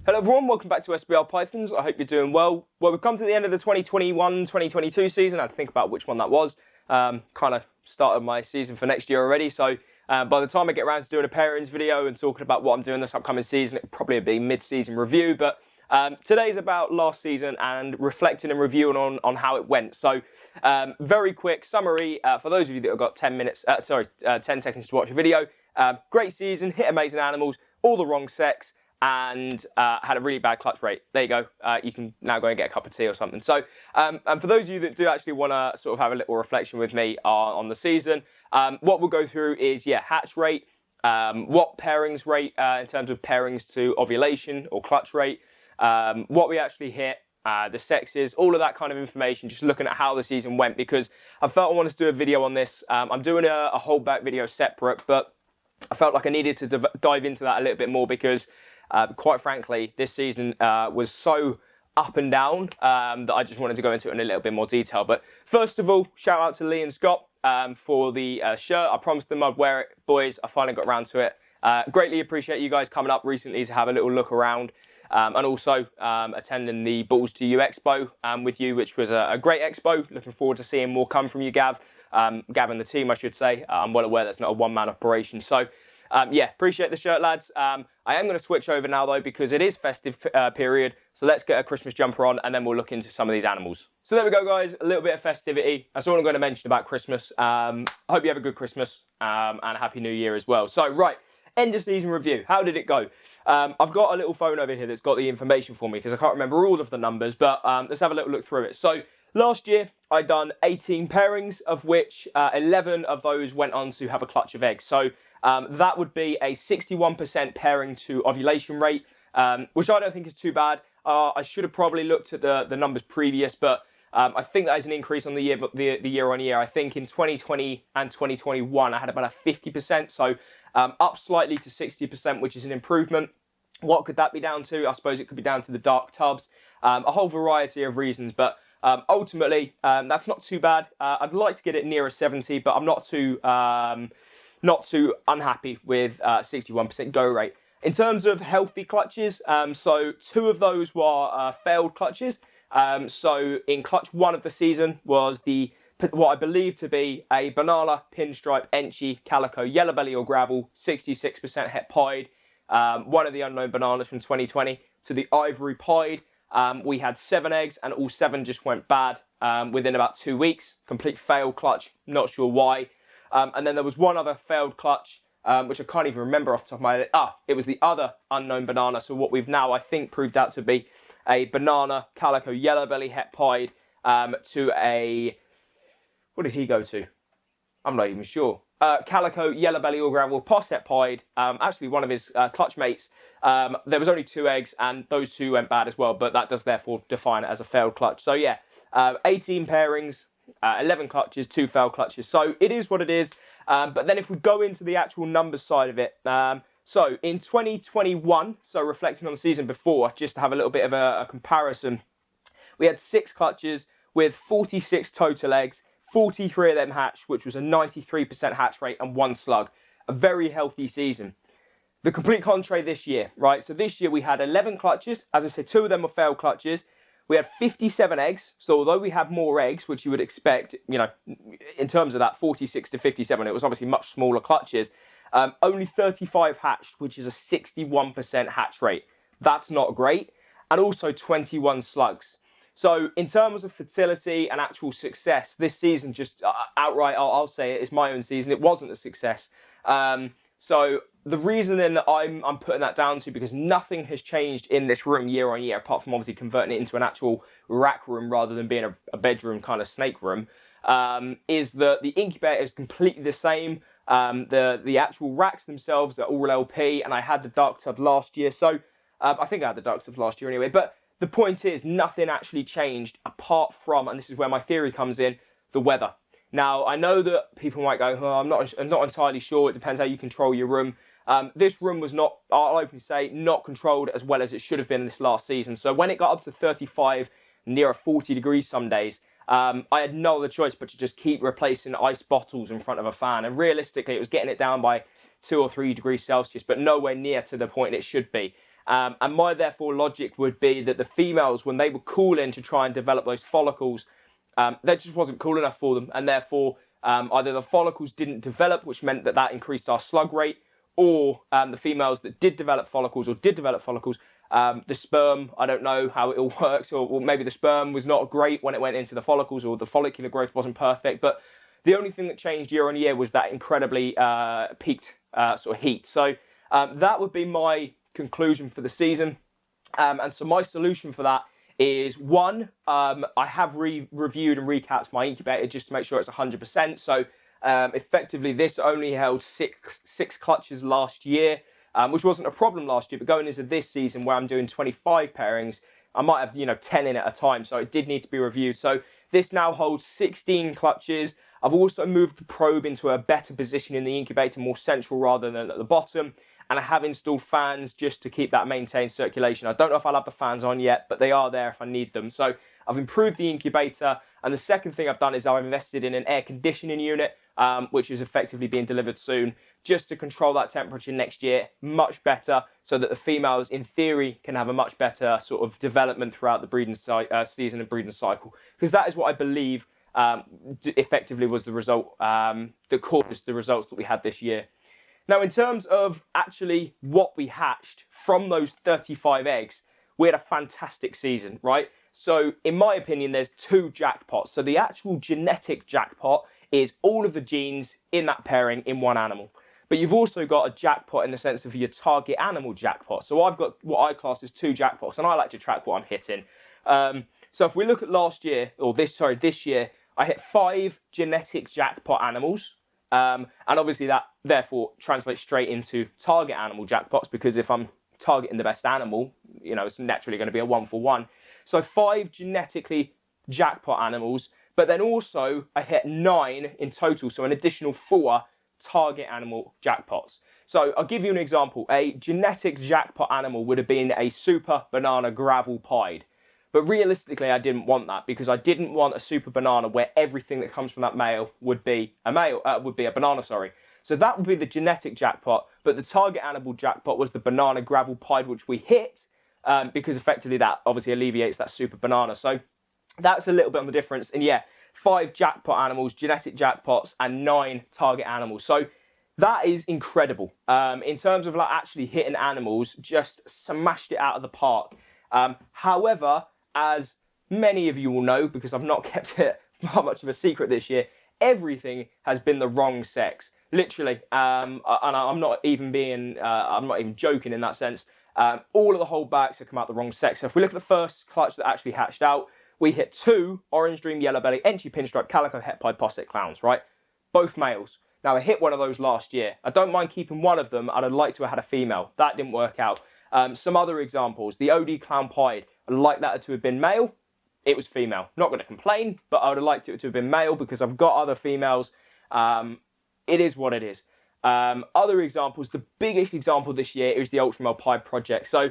Hello everyone, welcome back to SPR Pythons. I hope you're doing well. Well, we've come to the end of the 2021-2022 season. I had to think about which one that was. Kind of started my season for next year already. So by the time I get around to doing a pairings video and talking about what I'm doing this upcoming season, it'll probably be mid-season review. But today's about last season and reflecting and reviewing on how it went. So very quick summary for those of you that have got 10 seconds to watch a video. Great season, hit amazing animals, all the wrong sex, and had a really bad clutch rate. There you go. You can now go and get a cup of tea or something. So, and for those of you that do actually want to sort of have a little reflection with me on the season, what we'll go through is, hatch rate, what pairings rate in terms of pairings to ovulation or clutch rate, what we actually hit, the sexes, all of that kind of information, just looking at how the season went, because I felt I wanted to do a video on this. I'm doing a holdback video separate, but I felt like I needed to dive into that a little bit more because quite frankly, this season was so up and down that I just wanted to go into it in a little bit more detail. But first of all, shout out to Lee and Scott for the shirt. I promised them I'd wear it, boys. I finally got around to it. Greatly appreciate you guys coming up recently to have a little look around and also attending the Balls to You Expo with you, which was a great expo. Looking forward to seeing more come from you, Gav. Gav and the team, I should say. I'm well aware that's not a one-man operation. So, appreciate the shirt, lads. I am going to switch over now, though, because it is festive period. So let's get a Christmas jumper on, and then we'll look into some of these animals. So there we go, guys. A little bit of festivity. That's all I'm going to mention about Christmas. I hope you have a good Christmas and a Happy New Year as well. So, right, end of season review. How did it go? I've got a little phone over here that's got the information for me because I can't remember all of the numbers, but let's have a little look through it. So, last year, I'd done 18 pairings, of which 11 of those went on to have a clutch of eggs. So, that would be a 61% pairing to ovulation rate, which I don't think is too bad. I should have probably looked at the numbers previous, but I think that is an increase on the year on year. I think in 2020 and 2021, I had about a 50%, so up slightly to 60%, which is an improvement. What could that be down to? I suppose it could be down to the dark tubs, a whole variety of reasons, but ultimately, that's not too bad. I'd like to get it near a 70, but I'm not too unhappy with 61% go rate. In terms of healthy clutches, so 2 of those were failed clutches. So in clutch 1 of the season was what I believe to be a banana, pinstripe, enchi, calico, yellow belly or gravel, 66% het pied, one of the unknown bananas from 2020, to the ivory pied. We had 7 eggs and all 7 just went bad within about 2 weeks. Complete failed clutch, not sure why. And then there was one other failed clutch, which I can't even remember off the top of my head. It was the other unknown banana. So what we've now, I think, proved out to be a banana, calico, yellow belly, het pied, to a... What did he go to? I'm not even sure. Calico, yellow belly or gravel, pos het pied. Actually, one of his clutch mates. There was only 2 eggs, and those 2 went bad as well. But that does therefore define it as a failed clutch. So yeah, 18 pairings. 11 clutches, 2 failed clutches. So it is what it is. But then if we go into the actual numbers side of it, so in 2021, so reflecting on the season before, just to have a little bit of a comparison, we had 6 clutches with 46 total eggs, 43 of them hatched, which was a 93% hatch rate and 1 slug. A very healthy season. The complete contrary this year, right? So this year we had 11 clutches. As I said, 2 of them were failed clutches. We had 57 eggs, so although we had more eggs, which you would expect, in terms of that 46 to 57, it was obviously much smaller clutches, only 35 hatched, which is a 61% hatch rate. That's not great. And also 21 slugs. So in terms of fertility and actual success, this season just outright, I'll say it, it's my own season. It wasn't a success. So the reason then that I'm putting that down to, because nothing has changed in this room year on year, apart from obviously converting it into an actual rack room rather than being a bedroom kind of snake room, is that the incubator is completely the same. The actual racks themselves are all LP, and I had the dark tub last year. So I think I had the dark tub last year anyway. But the point is, nothing actually changed apart from, and this is where my theory comes in, the weather. Now, I know that people might go, I'm not entirely sure. It depends how you control your room. This room was not, I'll openly say, not controlled as well as it should have been this last season. So when it got up to 35, near 40 degrees some days, I had no other choice but to just keep replacing ice bottles in front of a fan. And realistically, it was getting it down by 2 or 3 degrees Celsius, but nowhere near to the point it should be. And my therefore logic would be that the females, when they were calling to try and develop those follicles, that just wasn't cool enough for them, and therefore either the follicles didn't develop, which meant that increased our slug rate, or the females that did develop follicles, the sperm, I don't know how it all works, or maybe the sperm was not great when it went into the follicles, or the follicular growth wasn't perfect, but the only thing that changed year on year was that incredibly peaked sort of heat. So that would be my conclusion for the season. And so my solution for that is, one, I have reviewed and recapped my incubator just to make sure it's 100%. So effectively, this only held six clutches last year, which wasn't a problem last year. But going into this season, where I'm doing 25 pairings, I might have 10 in at a time. So it did need to be reviewed. So this now holds 16 clutches. I've also moved the probe into a better position in the incubator, more central rather than at the bottom. And I have installed fans just to keep that maintained circulation. I don't know if I'll have the fans on yet, but they are there if I need them. So I've improved the incubator. And the second thing I've done is I've invested in an air conditioning unit, which is effectively being delivered soon, just to control that temperature next year much better, so that the females, in theory, can have a much better sort of development throughout the breeding season and breeding cycle. Because that is what I believe effectively was the result that caused the results that we had this year. Now, in terms of actually what we hatched from those 35 eggs, we had a fantastic season, right? So, in my opinion, there's two jackpots. So, the actual genetic jackpot is all of the genes in that pairing in one animal. But you've also got a jackpot in the sense of your target animal jackpot. So, I've got what I class as two jackpots, and I like to track what I'm hitting. So, if we look at last year, or this year, I hit 5 genetic jackpot animals. And obviously that therefore translates straight into target animal jackpots, because if I'm targeting the best animal, it's naturally going to be a 1-for-1. So 5 genetically jackpot animals, but then also I hit 9 in total, so an additional 4 target animal jackpots. So I'll give you an example. A genetic jackpot animal would have been a super banana gravel pied. But realistically, I didn't want that, because I didn't want a super banana where everything that comes from that male would be a banana, sorry. So that would be the genetic jackpot, but the target animal jackpot was the banana gravel pied, which we hit, because effectively that obviously alleviates that super banana. So that's a little bit on the difference. And yeah, 5 jackpot animals, genetic jackpots, and 9 target animals. So that is incredible. In terms of actually hitting animals, just smashed it out of the park. However, as many of you will know, because I've not kept it that much of a secret this year, everything has been the wrong sex. Literally, and I'm not even joking in that sense. All of the holdbacks have come out the wrong sex. So if we look at the first clutch that actually hatched out, we hit 2 orange dream, yellow belly, Enchi pinstripe, calico, het pied, posset clowns, right? Both males. Now I hit one of those last year. I don't mind keeping one of them, and I'd like to have had a female. That didn't work out. Some other examples, the OD clown pied. I'd like that to have been male. It was female. Not going to complain, but I would have liked it to have been male, because I've got other females. It is what it is. Other examples, the biggest example this year is the Ultramel Pied project. So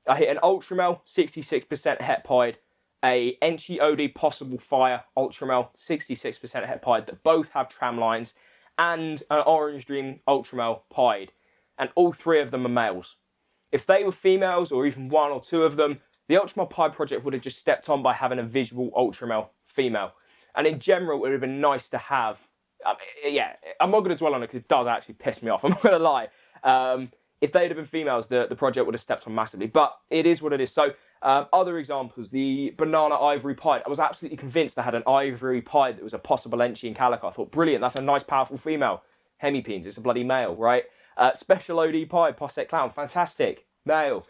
I hit an Ultramel, 66% het pied, a Enchi OD possible fire Ultramel, 66% het pied, that both have tram lines, and an Orange Dream Ultramel pied. And all 3 of them are males. If they were females, or even 1 or 2 of them, the Ultramel Pied project would have just stepped on by having a visual Ultramel female. And in general, it would have been nice to have. I'm not going to dwell on it because it does actually piss me off. I'm not going to lie. If they'd have been females, the project would have stepped on massively. But it is what it is. So other examples, the Banana Ivory Pied. I was absolutely convinced I had an Ivory Pied that was a possible Enchi and Calico. I thought, brilliant, that's a nice, powerful female. Hemipenes, it's a bloody male, right? Special OD Pied, Posset Clown, fantastic, male.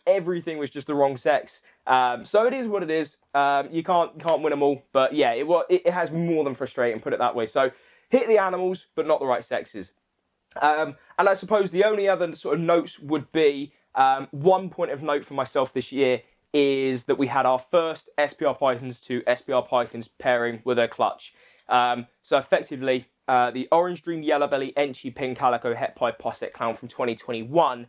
Everything was just the wrong sex. So it is what it is. You can't win them all. But yeah, it has more than frustrating, put it that way. So hit the animals, but not the right sexes. And I suppose the only other sort of notes would be, one point of note for myself this year is that we had our first SPR Pythons to SPR Pythons pairing with a clutch. So effectively, the Orange Dream Yellow Belly Enchi Pin Calico Het Pied Posset Clown from 2021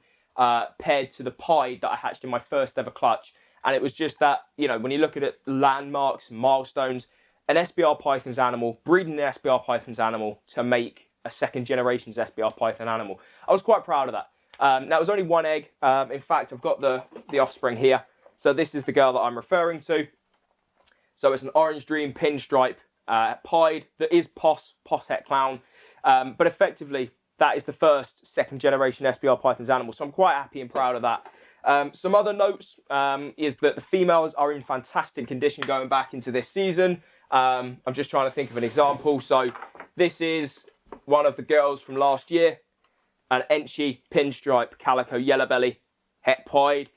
paired to the pied that I hatched in my first ever clutch. And it was just that, when you look at it, landmarks, milestones, an SPR Python's animal, breeding an SPR Python's animal to make a second generation's SPR Python animal. I was quite proud of that. Now, it was only one egg. In fact, I've got the offspring here. So this is the girl that I'm referring to. So it's an Orange Dream pinstripe pied that is Poss Het Clown. But effectively, that is the first second generation SPR Pythons animal. So I'm quite happy and proud of that. Some other notes is that the females are in fantastic condition going back into this season. I'm just trying to think of an example. So this is one of the girls from last year, an Enchi pinstripe calico yellow belly het pied,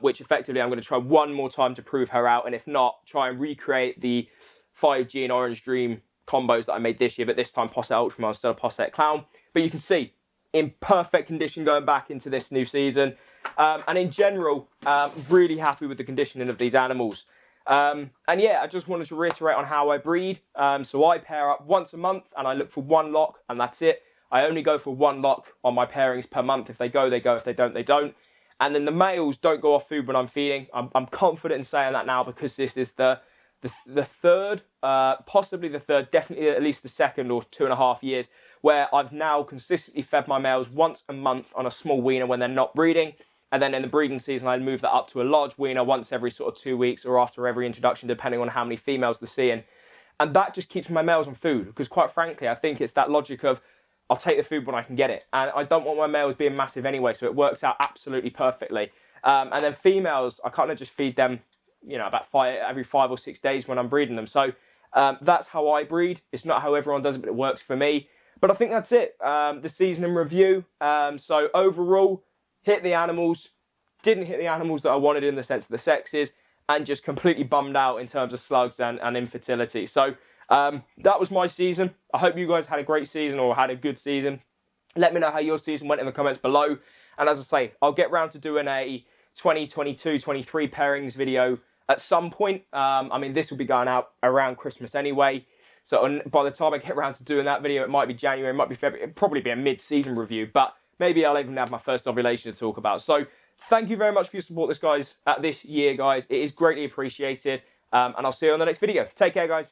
which effectively I'm going to try one more time to prove her out, and if not, try and recreate the 5G and Orange Dream combos that I made this year, but this time Poss Het Ultramar instead of Poss Het Clown. But you can see, in perfect condition going back into this new season. And in general, really happy with the conditioning of these animals. And yeah, I just wanted to reiterate on how I breed. So I pair up once a month and I look for one lock and that's it. I only go for one lock on my pairings per month. If they go, they go. If they don't, they don't. And then the males don't go off food when I'm feeding. I'm confident in saying that now because this is the third, possibly the third, definitely at least the second or 2.5 years, where I've now consistently fed my males once a month on a small weaner when they're not breeding. And then in the breeding season, I move that up to a large weaner once every sort of 2 weeks or after every introduction, depending on how many females they're seeing. And that just keeps my males on food because quite frankly, I think it's that logic of I'll take the food when I can get it. And I don't want my males being massive anyway, so it works out absolutely perfectly. And then females, I kind of just feed them, you know, about every 5 or 6 days when I'm breeding them. So that's how I breed. It's not how everyone does it, but it works for me. But I think that's it. The season in review. So overall, hit the animals, didn't hit the animals that I wanted in the sense of the sexes, and just completely bummed out in terms of slugs and infertility. So that was my season. I hope you guys had a great season or had a good season. Let me know how your season went in the comments below. And as I say, I'll get round to doing a 2022-23 pairings video at some point. I mean, this will be going out around Christmas anyway. So by the time I get around to doing that video, it might be January, it might be February, it'll probably be a mid-season review, but maybe I'll even have my first ovulation to talk about. So thank you very much for your support this year, guys. It is greatly appreciated. And I'll see you on the next video. Take care, guys.